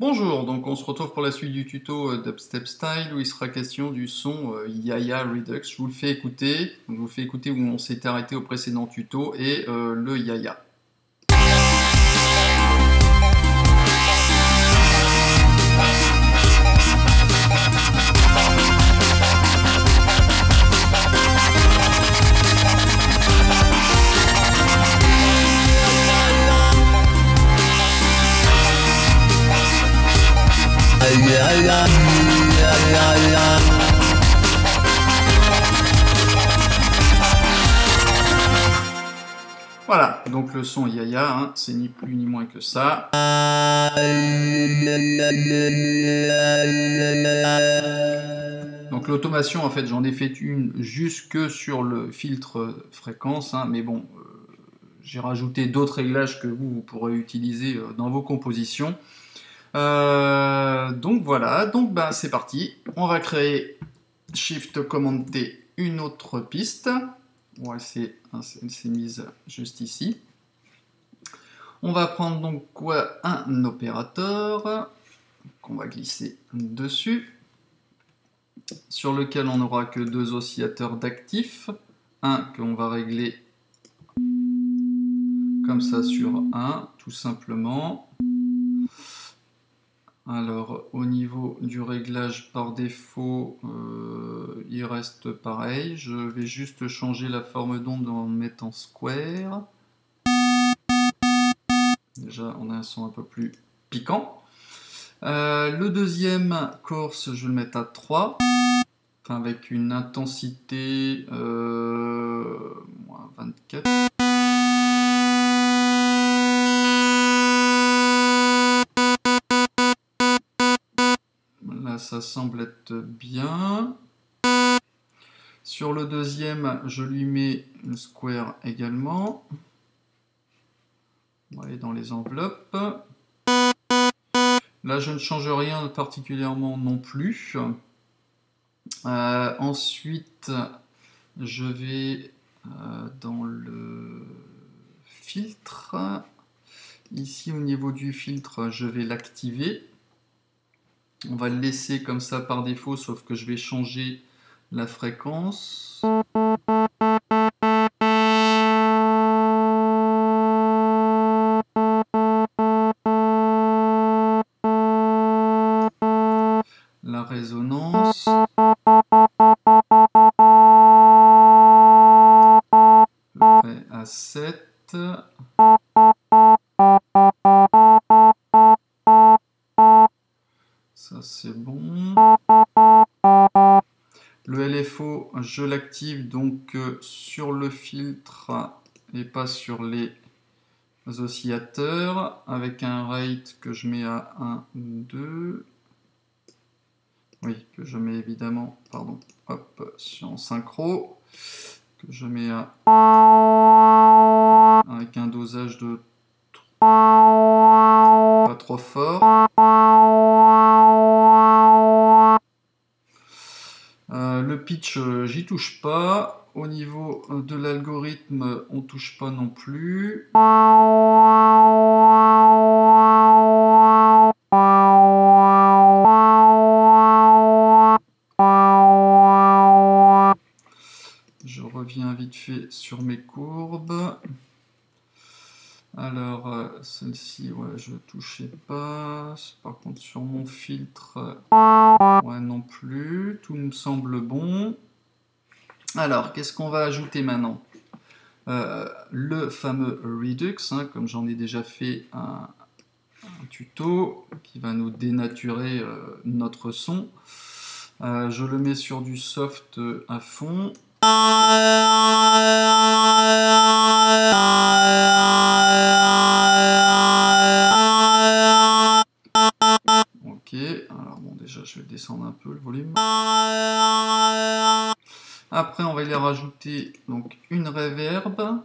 Bonjour, donc on se retrouve pour la suite du tuto Dubstep Style où il sera question du son Yaya Redux. Je vous le fais écouter, je vous fais écouter où on s'était arrêté au précédent tuto et le Yaya. Voilà, donc le son Yaya, hein, c'est ni plus ni moins que ça. Donc l'automation, en fait, j'en ai fait une jusque sur le filtre fréquence, hein, mais bon, j'ai rajouté d'autres réglages que vous pourrez utiliser dans vos compositions. Donc voilà, donc bah, c'est parti. On va créer Shift Command T une autre piste. Ouais, c'est mise juste ici. On va prendre donc quoi, un opérateur qu'on va glisser dessus, sur lequel on n'aura que deux oscillateurs d'actifs. Un qu'on va régler comme ça sur 1, tout simplement. Alors, au niveau du réglage par défaut, il reste pareil. Je vais juste changer la forme d'onde en mettant square. Déjà, on a un son un peu plus piquant. Le deuxième course, je vais le mettre à 3. Enfin, avec une intensité moins 24. Là, ça semble être bien. Sur le deuxième, je lui mets une square également. On va aller dans les enveloppes. Là, je ne change rien particulièrement non plus. Ensuite, je vais dans le filtre. Ici, au niveau du filtre, je vais l'activer. On va le laisser comme ça par défaut, sauf que je vais changer la fréquence. La résonance. À peu près à 7. Ça c'est bon. Le LFO, je l'active donc sur le filtre et pas sur les oscillateurs, avec un rate que je mets à 1, 2. Oui, que je mets évidemment, pardon, hop, en synchro, que je mets à avec un dosage de pas trop fort. Le pitch, j'y touche pas. Au niveau de l'algorithme, on touche pas non plus. Je reviens vite fait sur mes courbes. Alors, celle-ci, ouais, je ne touchais pas. Par contre, sur mon filtre, ouais, non plus. Tout me semble bon. Alors, qu'est-ce qu'on va ajouter maintenant? Le fameux Redux, hein, comme j'en ai déjà fait un tuto, qui va nous dénaturer notre son. Je le mets sur du soft à fond. Ok, alors bon, déjà je vais descendre un peu le volume. Après on va y rajouter donc une reverb.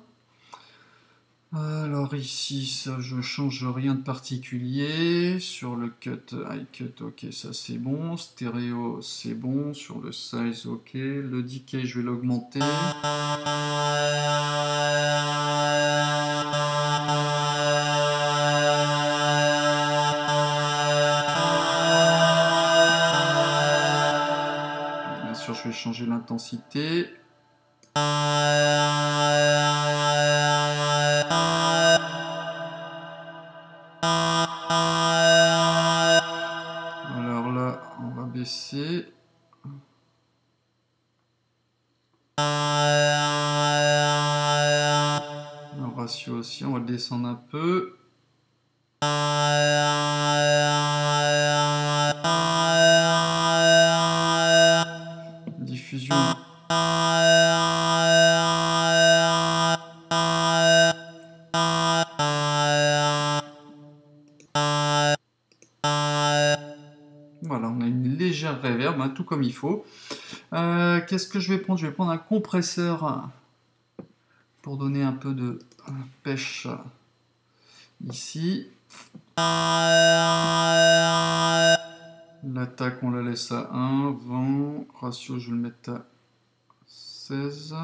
Alors ici ça je change rien de particulier. Sur le cut, high cut, ok, ça c'est bon. Stéréo c'est bon. Sur le size, ok. Le decay je vais l'augmenter. je vais changer l'intensité. Alors là, on va baisser. Le ratio aussi, on va le descendre un peu. Diffusion. Voilà, on a une légère reverb, hein, tout comme il faut. Qu'est-ce que je vais prendre? Je vais prendre un compresseur pour donner un peu de pêche ici. L'attaque, on la laisse à 1, 20. Ratio, je vais le mettre à 16.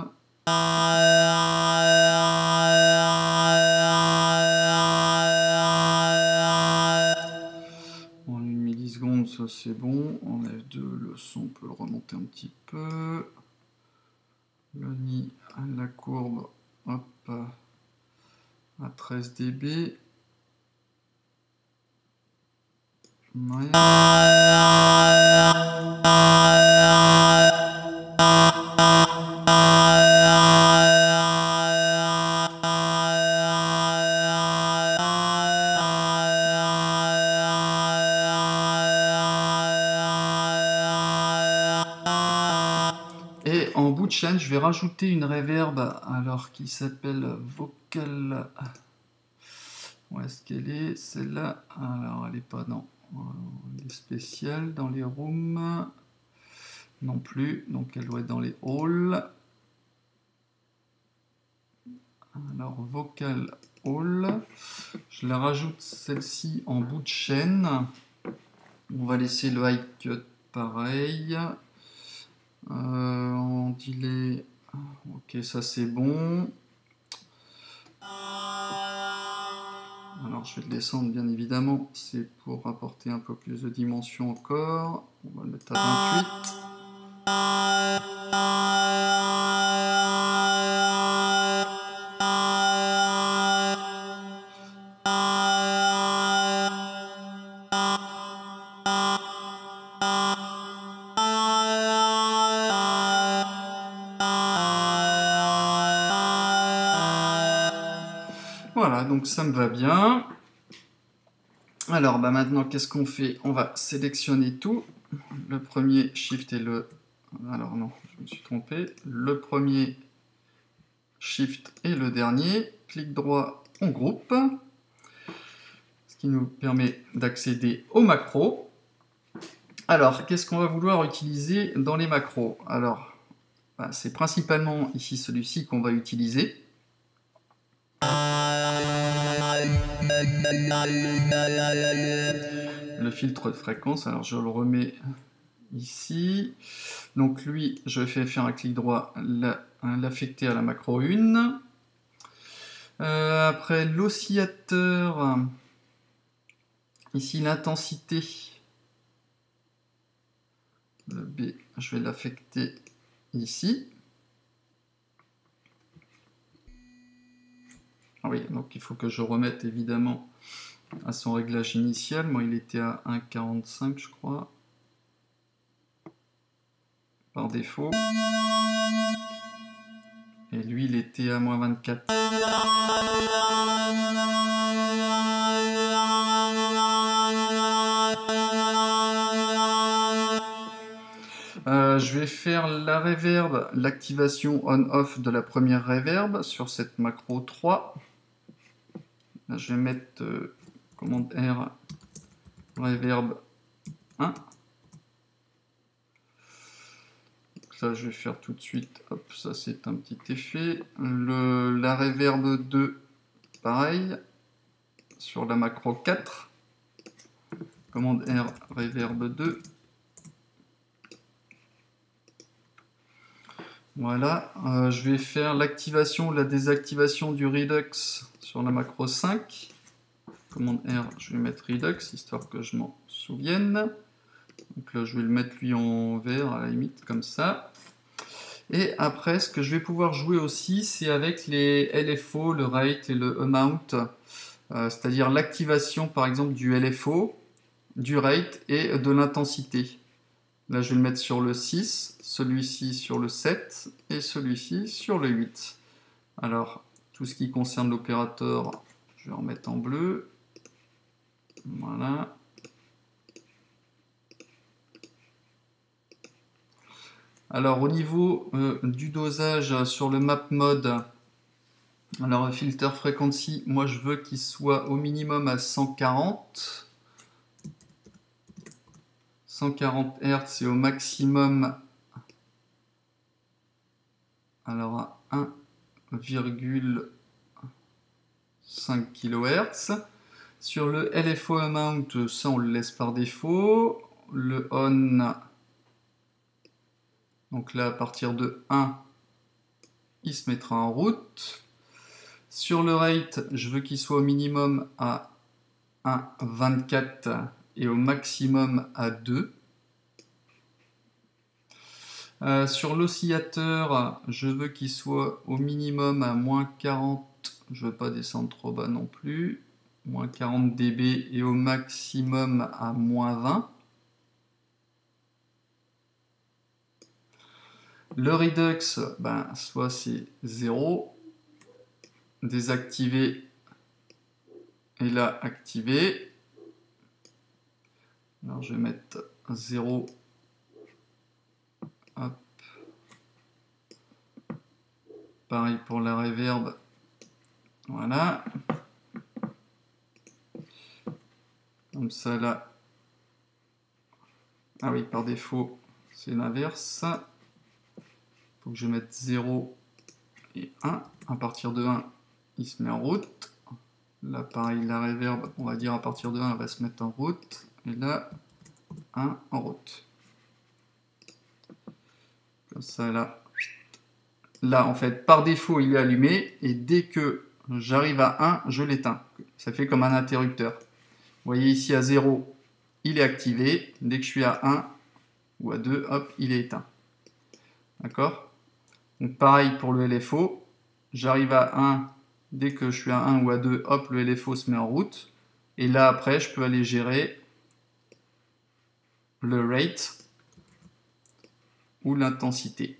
En 1 milliseconde, ça c'est bon. En F2, le son, on peut le remonter un petit peu. Le nid, la courbe, hop, à 13 dB. Ouais. Et en bout de chaîne, je vais rajouter une reverb alors qui s'appelle Vocal. Où est-ce qu'elle est? Celle-là. Alors, elle n'est pas dans les spéciales, dans les rooms. Non plus. Donc, elle doit être dans les halls. Alors, Vocal Hall. Je la rajoute celle-ci en bout de chaîne. On va laisser le high cut pareil. En delay. Ok, ça c'est bon. Alors je vais le descendre bien évidemment, c'est pour apporter un peu plus de dimension encore. On va le mettre à 28. Voilà, donc ça me va bien. Alors bah maintenant, qu'est-ce qu'on fait? On va sélectionner tout. Le premier Shift et le... Alors non, je me suis trompé. Le premier Shift et le dernier. Clic droit, on groupe. Ce qui nous permet d'accéder aux macros. Alors, qu'est-ce qu'on va vouloir utiliser dans les macros? Alors, bah, c'est principalement ici celui-ci qu'on va utiliser. Le filtre de fréquence, alors je le remets ici. Donc lui, je vais faire un clic droit, l'affecter à la macro 1. Après l'oscillateur, ici l'intensité, le B, je vais l'affecter ici. Ah oui, donc il faut que je remette évidemment à son réglage initial. Moi, il était à 1,45 je crois, par défaut. Et lui, il était à moins 24. Je vais faire la reverb, l'activation on-off de la première reverb sur cette macro 3. Là, je vais mettre commande R, reverb 1. Ça, je vais faire tout de suite. Hop, ça, c'est un petit effet. La reverb 2, pareil, sur la macro 4. Commande R, reverb 2. Voilà, je vais faire l'activation ou la désactivation du Redux sur la macro 5. Commande R, je vais mettre Redux, histoire que je m'en souvienne. Donc là, je vais le mettre lui en vert, à la limite, comme ça. Et après, ce que je vais pouvoir jouer aussi, c'est avec les LFO, le rate et le amount. C'est-à-dire l'activation, par exemple, du LFO, du rate et de l'intensité. Là, je vais le mettre sur le 6, celui-ci sur le 7 et celui-ci sur le 8. Alors, tout ce qui concerne l'opérateur, je vais en mettre en bleu. Voilà. Alors, au niveau du dosage sur le map mode, alors filter frequency, moi je veux qu'il soit au minimum à 140. 140 Hz et au maximum alors à 1,5 kHz. Sur le LFO amount, ça on le laisse par défaut. Le on, donc là à partir de 1, il se mettra en route. Sur le rate, je veux qu'il soit au minimum à 1,24 et au maximum à 2. Sur l'oscillateur, je veux qu'il soit au minimum à moins 40, je ne veux pas descendre trop bas non plus, moins 40 dB et au maximum à moins 20. Le Redux, ben, soit c'est 0, désactivé et là activé. Alors je vais mettre 0. Hop. Pareil pour la reverb. Voilà. Comme ça là. Ah oui, par défaut, c'est l'inverse. Il faut que je mette 0 et 1. À partir de 1, il se met en route. Là, pareil, la reverb, on va dire à partir de 1, elle va se mettre en route. Et là, 1 en route. Comme ça, là. Là, en fait, par défaut, il est allumé. Et dès que j'arrive à 1, je l'éteins. Ça fait comme un interrupteur. Vous voyez ici à 0, il est activé. Dès que je suis à 1 ou à 2, hop, il est éteint. D'accord? Donc pareil pour le LFO. J'arrive à 1, dès que je suis à 1 ou à 2, hop, le LFO se met en route. Et là, après, je peux aller gérer le rate ou l'intensité.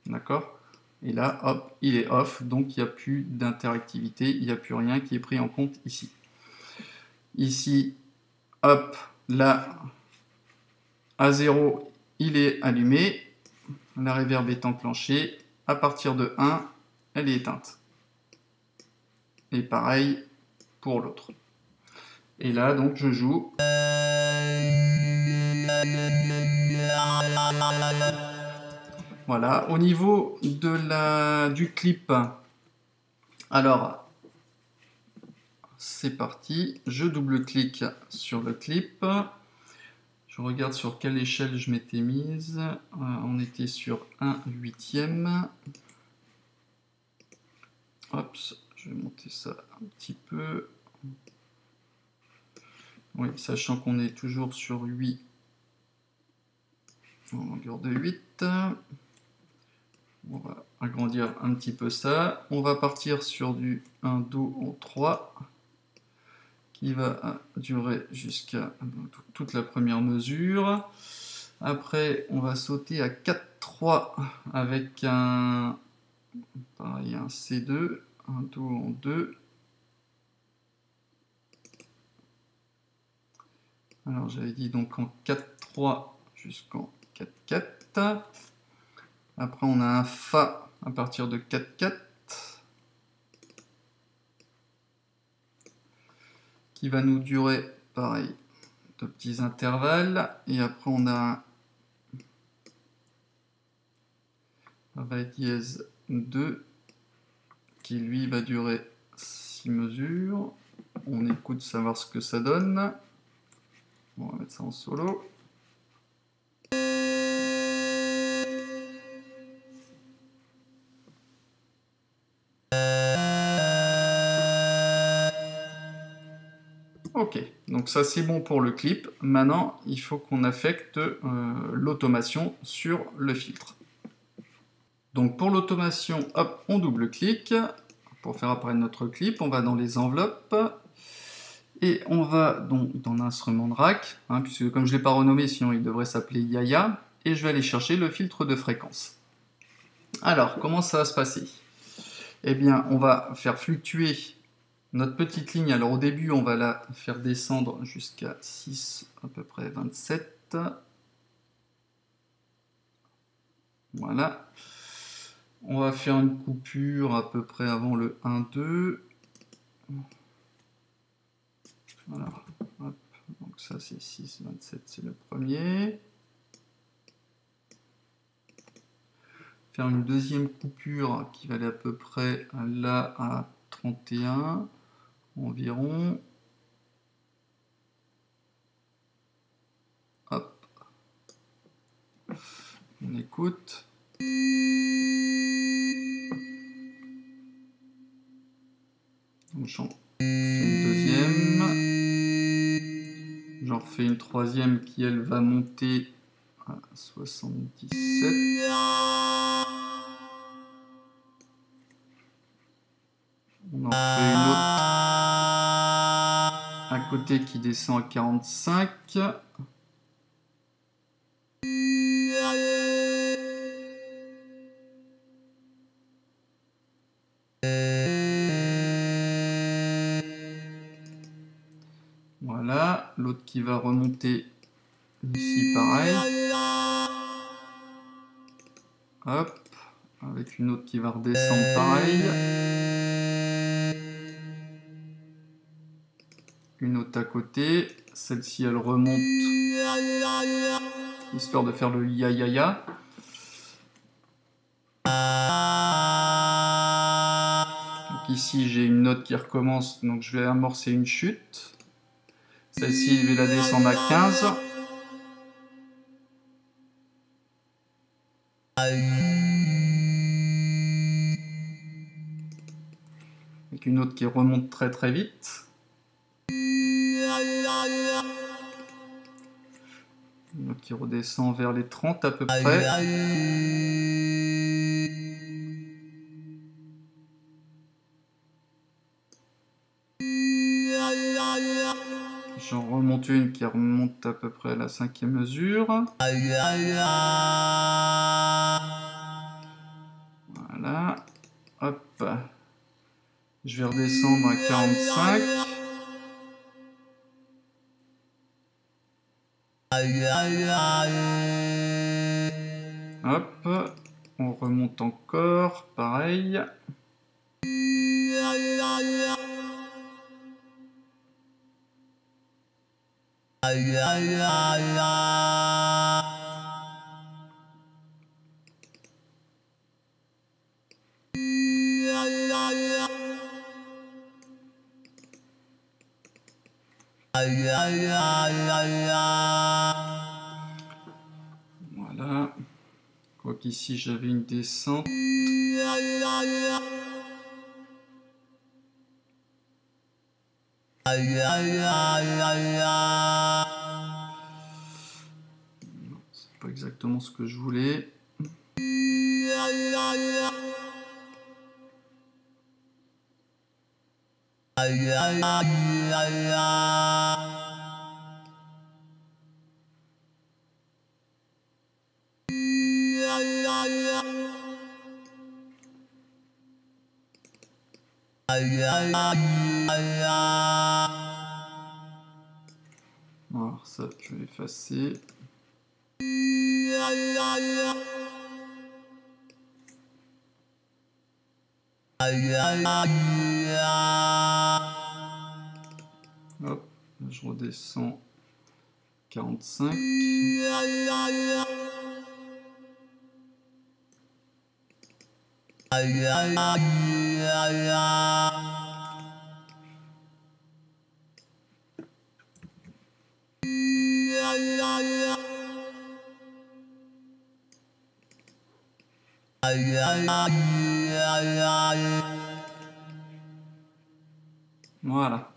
D'accord? Et là, hop, il est off, donc il n'y a plus d'interactivité, il n'y a plus rien qui est pris en compte ici. Ici, hop, là, à 0, il est allumé, la reverb est enclenchée, à partir de 1, elle est éteinte. Et pareil pour l'autre. Et là, donc, je joue. Voilà, au niveau du clip, alors, c'est parti, je double-clique sur le clip, je regarde sur quelle échelle je m'étais mise, on était sur 1/8, hop, je vais monter ça un petit peu, oui, sachant qu'on est toujours sur 8, en longueur de 8, on va agrandir un petit peu ça, on va partir sur du 1 Do en 3, qui va durer jusqu'à toute la première mesure. Après, on va sauter à 4/3 avec pareil, un C2, un Do en 2. Alors, j'avais dit donc en 4/3 jusqu'en 4/4. Après, on a un Fa à partir de 4/4. Qui va nous durer, pareil, de petits intervalles. Et après, on a un Fa dièse 2 qui, lui, va durer 6 mesures. On écoute savoir ce que ça donne. On va mettre ça en solo. Ok, donc ça c'est bon pour le clip. Maintenant, il faut qu'on affecte l'automation sur le filtre. Donc pour l'automation, hop, on double-clique. Pour faire apparaître notre clip, on va dans les enveloppes. Et on va donc dans l'instrument de rack, hein, puisque comme je ne l'ai pas renommé, sinon il devrait s'appeler Yaya. Et je vais aller chercher le filtre de fréquence. Alors, comment ça va se passer? Eh bien, on va faire fluctuer notre petite ligne. Alors au début, on va la faire descendre jusqu'à 6, à peu près 27. Voilà. On va faire une coupure à peu près avant le 1-2. Voilà. Hop. Donc ça c'est 6, 27, c'est le premier. Faire une deuxième coupure qui va aller à peu près là à 31 environ. Hop. On écoute. Donc j'en fais une deuxième. J'en refais une troisième qui elle va monter à 77. On en fait une autre à côté qui descend à 45. Voilà, l'autre qui va remonter ici pareil. Hop, avec une autre qui va redescendre pareil. Une autre à côté, celle-ci elle remonte, histoire de faire le ya-ya-ya. Donc ici j'ai une note qui recommence, donc je vais amorcer une chute. Celle-ci je vais la descendre à 15. Avec une autre qui remonte très très vite. Une autre qui redescend vers les 30 à peu près. J'en remonte une qui remonte à peu près à la 5e mesure. Voilà. Hop. Je vais redescendre à 45. Hop. On remonte encore. Pareil. Voilà. Quoique ici j'avais une descente. C'est pas exactement ce que je voulais. Alors ça, je vais effacer. Hop, je redescends 45. Voilà.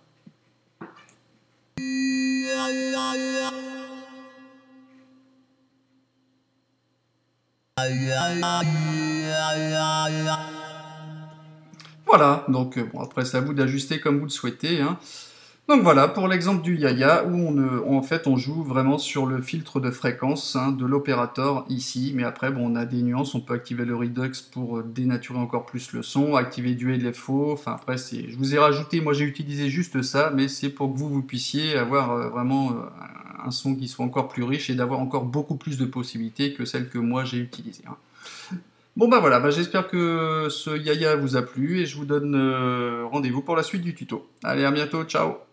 Voilà, donc bon, après c'est à vous d'ajuster comme vous le souhaitez, hein. Donc voilà, pour l'exemple du Yaya, où en fait on joue vraiment sur le filtre de fréquence, hein, de l'opérateur ici, mais après bon, on a des nuances, on peut activer le Redux pour dénaturer encore plus le son, activer du LFO, enfin après je vous ai rajouté, moi j'ai utilisé juste ça, mais c'est pour que vous puissiez avoir vraiment un son qui soit encore plus riche et d'avoir encore beaucoup plus de possibilités que celles que moi j'ai utilisées, hein. Bon bah voilà, bah j'espère que ce Yaya vous a plu et je vous donne rendez-vous pour la suite du tuto. Allez, à bientôt, ciao!